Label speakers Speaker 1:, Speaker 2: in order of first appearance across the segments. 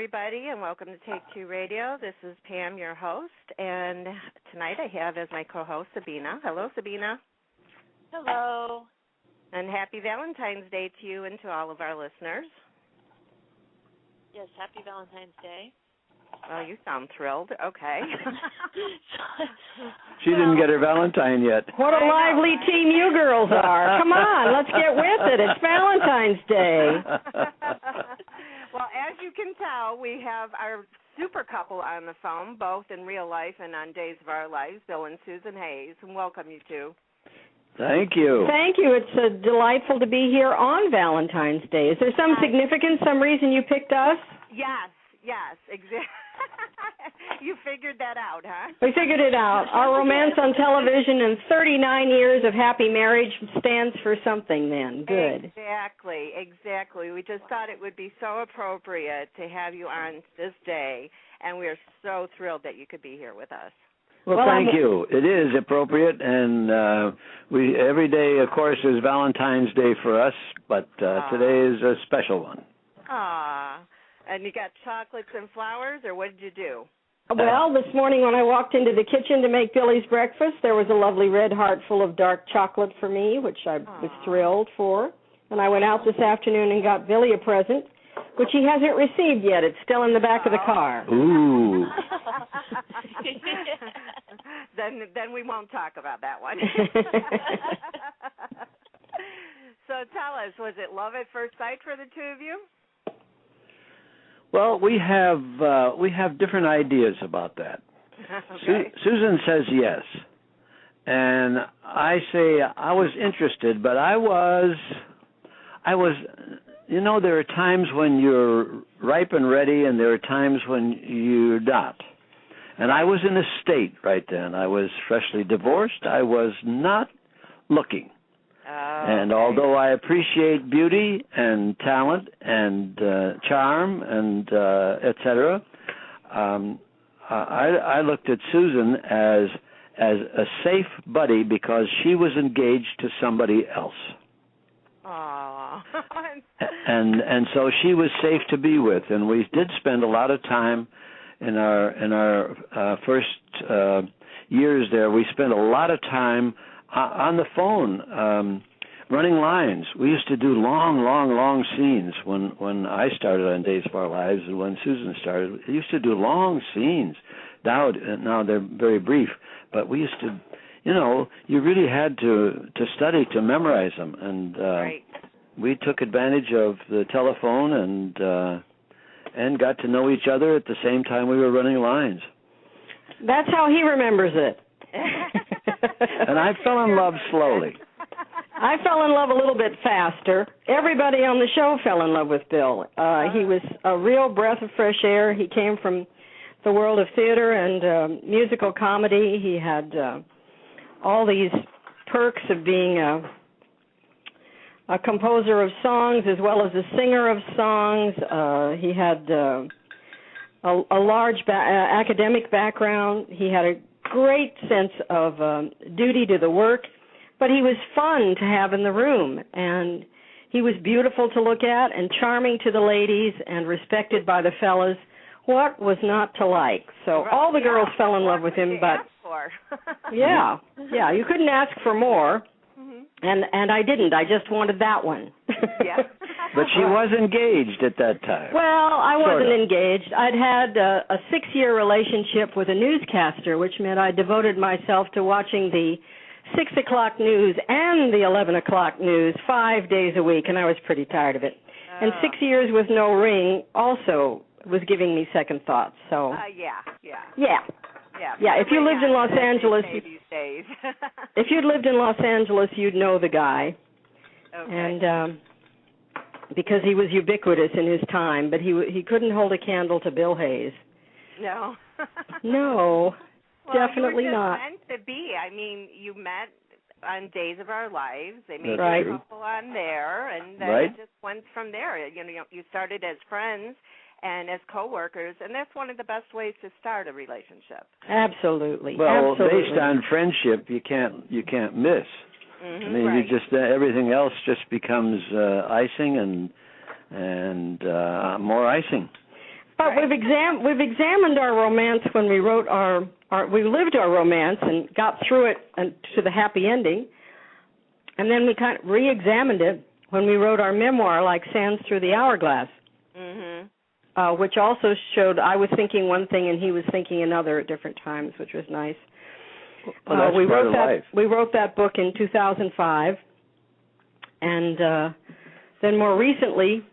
Speaker 1: everybody, and welcome to Take Two Radio. This is Pam, your host, and tonight I have as my co-host Sabina. Hello, Sabina.
Speaker 2: Hello.
Speaker 1: And happy Valentine's Day to you and to all of our listeners.
Speaker 2: Yes, happy Valentine's Day.
Speaker 1: Oh, you sound thrilled. Okay.
Speaker 3: She didn't get her Valentine yet.
Speaker 4: What a lively team you girls are. Come on, let's get with it. It's Valentine's Day.
Speaker 1: Well, as you can tell, we have our super couple on the phone, both in real life and on Days of Our Lives, Bill and Susan Hayes, and welcome you two.
Speaker 3: Thank you.
Speaker 4: Thank you. It's delightful to be here on Valentine's Day. Is there some significance, some reason you picked us?
Speaker 1: Yes, exactly. You figured that out, huh?
Speaker 4: We figured it out. Our romance on television and 39 years of happy marriage stands for something then. Good.
Speaker 1: Exactly. We just thought it would be so appropriate to have you on this day, and we are so thrilled that you could be here with us.
Speaker 3: Well, thank you. It is appropriate, and we every day, of course, is Valentine's Day for us, but today is a special one.
Speaker 1: And you got chocolates and flowers, or what did you do?
Speaker 4: Well, this morning when I walked into the kitchen to make Billy's breakfast, there was a lovely red heart full of dark chocolate for me, which I was thrilled for. And I went out this afternoon and got Billy a present, which he hasn't received yet. It's still in the back of the car.
Speaker 3: Ooh.
Speaker 1: Then we won't talk about that one. So tell us, was it love at first sight for the two of you?
Speaker 3: Well, we have different ideas about that.
Speaker 1: Okay.
Speaker 3: Susan says yes, and I say I was interested, but I was. You know, there are times when you're ripe and ready, and there are times when you're not. And I was in a state right then. I was freshly divorced. I was not looking. And although I appreciate beauty and talent and charm and et cetera, I looked at Susan as a safe buddy because she was engaged to somebody else.
Speaker 1: Aww.
Speaker 3: and so she was safe to be with, and we did spend a lot of time in our first years there. We spent a lot of time on the phone, running lines. We used to do long scenes when I started on Days of Our Lives and when Susan started. We used to do long scenes. Now they're very brief, but we used to, you really had to study to memorize them. And
Speaker 1: right.
Speaker 3: We took advantage of the telephone and got to know each other at the same time we were running lines.
Speaker 4: That's how he remembers it.
Speaker 3: And I fell in love slowly.
Speaker 4: I fell in love a little bit faster. Everybody on the show fell in love with Bill. He was a real breath of fresh air. He came from the world of theater and musical comedy. He had all these perks of being a composer of songs as well as a singer of songs. He had a large academic background. He had a great sense of duty to the work, but he was fun to have in the room, and he was beautiful to look at and charming to the ladies and respected by the fellas. What was not to like? So all the girls fell in love with him, but yeah, you couldn't ask for more, and I didn't. I just wanted that one.
Speaker 1: Yeah.
Speaker 3: But she was engaged at that time.
Speaker 4: Well, I wasn't engaged. I'd had a 6-year relationship with a newscaster, which meant I devoted myself to watching the 6 o'clock news and the 11 o'clock news 5 days a week, and I was pretty tired of it. And 6 years with no ring also was giving me second thoughts. So Yeah, if you lived in Los Angeles, if you'd lived in Los Angeles, you'd know the guy.
Speaker 1: Okay.
Speaker 4: And because he was ubiquitous in his time, but he couldn't hold a candle to Bill Hayes.
Speaker 1: No.
Speaker 4: No,
Speaker 1: well,
Speaker 4: definitely
Speaker 1: you were
Speaker 4: not.
Speaker 1: just meant to be. I mean, you met on Days of Our Lives. They made
Speaker 4: Right.
Speaker 1: you a couple on there, and then it just went from there. You started as friends and as coworkers, and that's one of the best ways to start a relationship.
Speaker 4: Absolutely.
Speaker 3: Well,
Speaker 4: Absolutely.
Speaker 3: based on friendship, you can't miss.
Speaker 1: Mm-hmm,
Speaker 3: I mean,
Speaker 1: right.
Speaker 3: you just everything else just becomes icing and more icing.
Speaker 4: But we've examined our romance when we wrote we lived our romance and got through it and to the happy ending, and then we kind of re-examined it when we wrote our memoir, like Sands Through the Hourglass, which also showed I was thinking one thing and he was thinking another at different times, which was nice.
Speaker 3: Well, that's part of life.
Speaker 4: We wrote that book in 2005, and then more recently,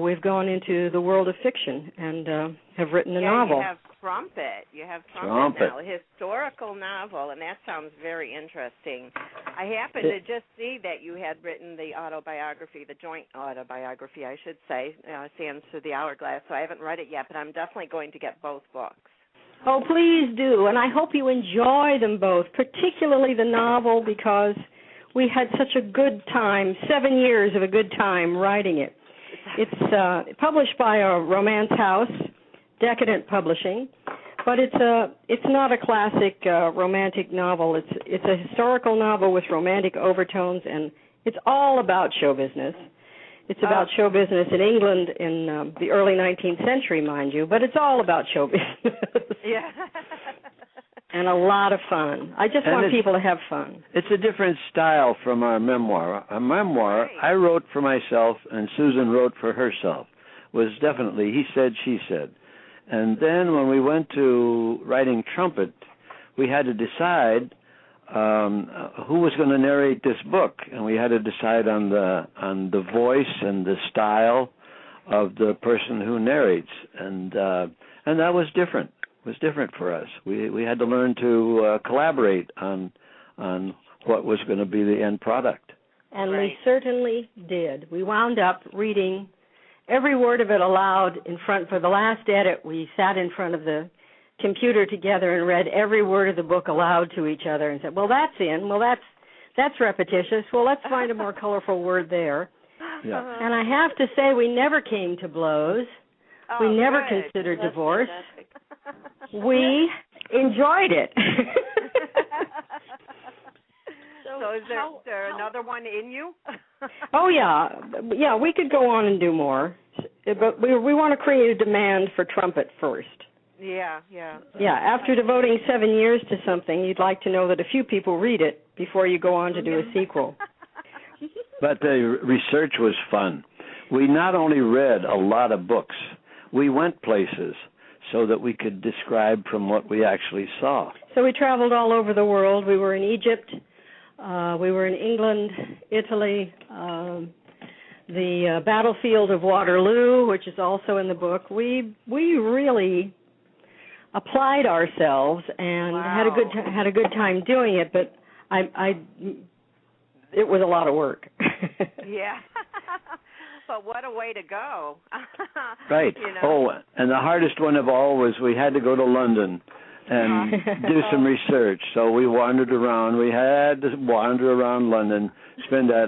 Speaker 4: we've gone into the world of fiction and have written a novel.
Speaker 1: You have Trumpet. You have Trumpet now, a historical novel, and that sounds very interesting. I happened to just see that you had written the autobiography, the joint autobiography, I should say, Sands Through the Hourglass, so I haven't read it yet, but I'm definitely going to get both books.
Speaker 4: Oh, please do, and I hope you enjoy them both, particularly the novel, because we had such a good time, 7 years of a good time writing it. It's published by a romance house, Decadent Publishing, but it's not a classic romantic novel. It's a historical novel with romantic overtones, and it's all about show business. It's about show business in England in the early 19th century, mind you, but it's all about show business.
Speaker 1: Yeah.
Speaker 4: And a lot of fun. I just want people to have fun.
Speaker 3: It's a different style from our memoir. Our memoir, I wrote for myself and Susan wrote for herself, was definitely he said, she said. And then when we went to writing Trumpet, we had to decide who was going to narrate this book, and we had to decide on the voice and the style of the person who narrates, and that was different. It was different for us. We had to learn to collaborate on what was going to be the end product.
Speaker 4: And we certainly did. We wound up reading every word of it aloud in front. For the last edit, we sat in front of the computer together and read every word of the book aloud to each other and said, well, that's in. Well, that's repetitious. Well, let's find a more colorful word there.
Speaker 3: Yeah.
Speaker 4: And I have to say, we never came to blows. We never considered divorce. We enjoyed it.
Speaker 1: So is there another one in you?
Speaker 4: Oh, yeah. We could go on and do more. But we want to create a demand for Trumpet first.
Speaker 1: Yeah.
Speaker 4: Yeah, after devoting 7 years to something, you'd like to know that a few people read it before you go on to do a sequel.
Speaker 3: But the research was fun. We not only read a lot of books, we went places so that we could describe from what we actually saw.
Speaker 4: So we traveled all over the world. We were in Egypt. We were in England, Italy, the battlefield of Waterloo, which is also in the book. We really applied ourselves and had a good time doing it, but it was a lot of work.
Speaker 1: Yeah. But what a way to go.
Speaker 3: Right. You know? Oh, and the hardest one of all was we had to go to London and do some research. So we wandered around. We had to wander around London, spend that,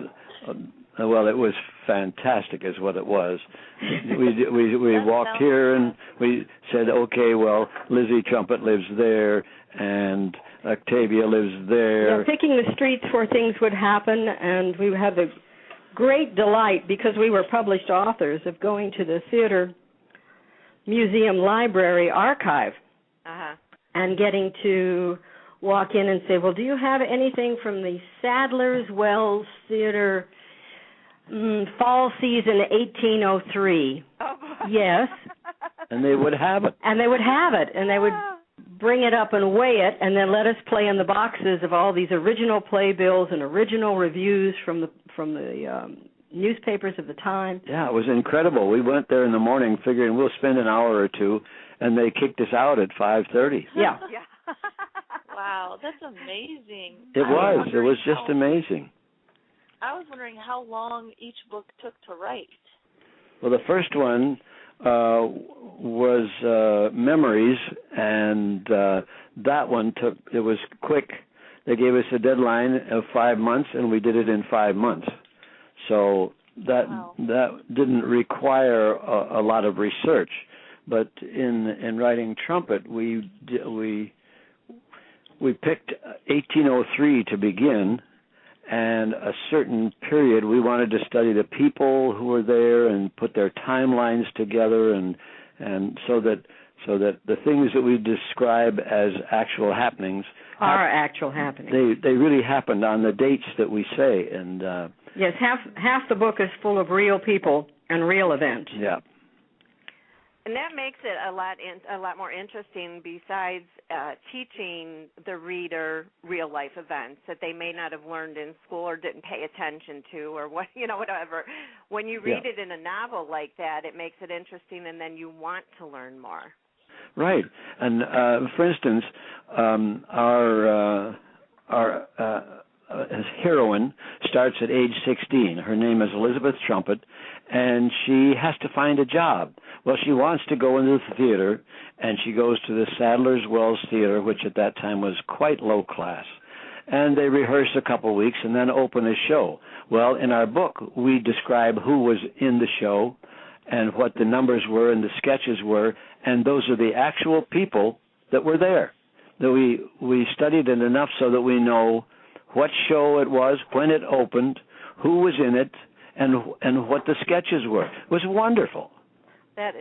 Speaker 3: well, it was fantastic is what it was. We walked here and we said, okay, well, Lizzie Trumpet lives there and Octavia lives there.
Speaker 4: Yeah, picking the streets where things would happen, and we had the great delight, because we were published authors, of going to the theater museum library archive and getting to walk in and say, well, do you have anything from the Sadler's Wells Theater fall season 1803? Yes.
Speaker 3: And they would have it.
Speaker 4: And they would bring it up and weigh it, and then let us play in the boxes of all these original playbills and original reviews from the newspapers of the time.
Speaker 3: Yeah, it was incredible. We went there in the morning figuring we'll spend an hour or two, and they kicked us out at 5:30.
Speaker 4: Yeah.
Speaker 2: Wow, that's amazing.
Speaker 3: It was just amazing.
Speaker 2: I was wondering how long each book took to write.
Speaker 3: Well, the first one was Memories, and that one it was quick. They gave us a deadline of 5 months, and we did it in 5 months. So that didn't require a lot of research. But in writing Trumpet, we picked 1803 to begin, and a certain period. We wanted to study the people who were there and put their timelines together and and so that the things that we describe as actual happenings
Speaker 4: are actual happenings.
Speaker 3: They really happened on the dates that we say, and
Speaker 4: yes, half the book is full of real people and real events.
Speaker 3: Yeah.
Speaker 1: And that makes it a lot more interesting. Besides teaching the reader real life events that they may not have learned in school or didn't pay attention to, or whatever. When you read it in a novel like that, it makes it interesting, and then you want to learn more.
Speaker 3: Right. And for instance, our heroine starts at age 16. Her name is Elizabeth Trumpet, and she has to find a job. Well, she wants to go into the theater, and she goes to the Sadler's Wells Theater, which at that time was quite low class. And they rehearse a couple of weeks and then open a show. Well, in our book, we describe who was in the show and what the numbers were and the sketches were, and those are the actual people that were there. That we studied it enough so that we know what show it was, when it opened, who was in it, and what the sketches were. It was wonderful.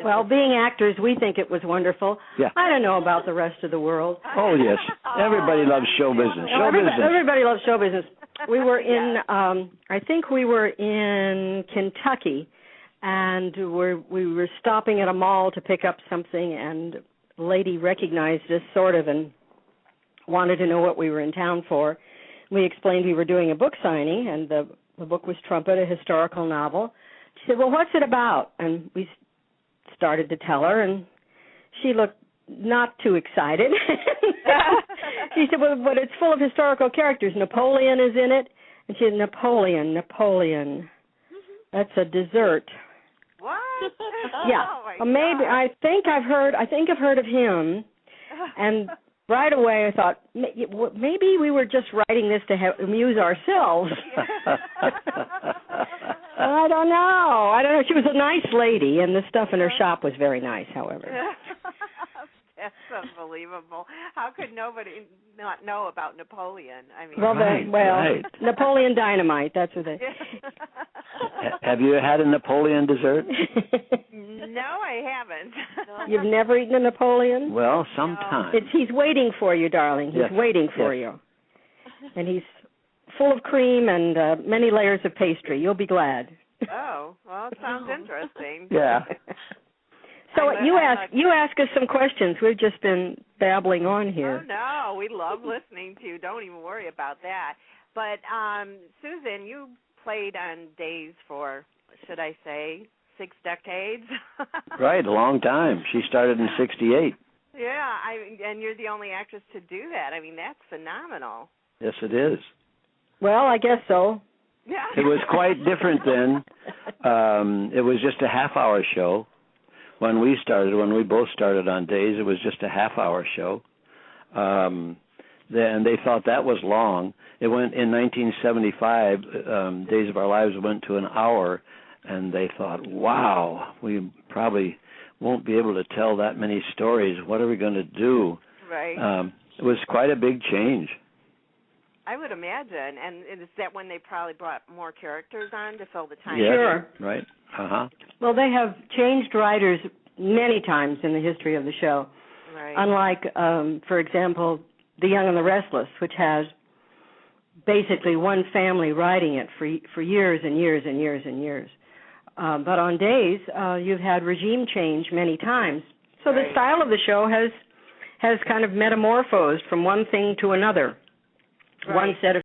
Speaker 4: Well, being actors, we think it was wonderful.
Speaker 3: Yeah.
Speaker 4: I don't know about the rest of the world.
Speaker 3: Oh, yes. Everybody loves show business.
Speaker 4: Everybody loves show business. We were in, I think we were in Kentucky, and we were stopping at a mall to pick up something, and a lady recognized us, sort of, and wanted to know what we were in town for. We explained we were doing a book signing, and the book was Trumpet, a historical novel. She said, well, what's it about? And we started to tell her, and she looked not too excited. She said, well, but it's full of historical characters. Napoleon is in it. And she said, Napoleon. That's a dessert.
Speaker 1: What?
Speaker 4: Yeah.
Speaker 1: Oh,
Speaker 4: maybe I think I've heard of him. And right away I thought, maybe we were just writing this to amuse ourselves. I don't know. She was a nice lady, and the stuff in her shop was very nice, however.
Speaker 1: That's unbelievable. How could nobody not know about Napoleon? I mean,
Speaker 3: right.
Speaker 4: Napoleon Dynamite, that's what they...
Speaker 3: Have you had a Napoleon dessert?
Speaker 1: No, I haven't.
Speaker 4: You've never eaten a Napoleon?
Speaker 3: Well, sometime.
Speaker 4: He's waiting for you, darling. He's waiting for you. And he's full of cream and many layers of pastry. You'll be glad.
Speaker 1: Oh, well, it sounds interesting.
Speaker 3: Yeah.
Speaker 4: So you ask us some questions. We've just been babbling on here.
Speaker 1: Oh, no, we love listening to you. Don't even worry about that. But, Susan, you played on Days for, should I say, 6 decades?
Speaker 3: Right, a long time. She started in 1968.
Speaker 1: Yeah, and you're the only actress to do that. I mean, that's phenomenal.
Speaker 3: Yes, it is.
Speaker 4: Well, I guess so.
Speaker 1: Yeah.
Speaker 3: It was quite different then. It was just a half-hour show. When we both started on Days, it was just a half-hour show. And they thought that was long. It went in 1975, Days of Our Lives went to an hour, and they thought, wow, we probably won't be able to tell that many stories. What are we going to do?
Speaker 1: Right.
Speaker 3: It was quite a big change.
Speaker 1: I would imagine. And is that when they probably brought more characters on to fill the time?
Speaker 3: Yes,
Speaker 4: sure.
Speaker 3: Right. Uh-huh.
Speaker 4: Well, they have changed writers many times in the history of the show.
Speaker 1: Right.
Speaker 4: Unlike, for example, The Young and the Restless, which has basically one family writing it for years and years and years and years. But on Days, you've had regime change many times. So the style of the show has kind of metamorphosed from one thing to another. Right. One set of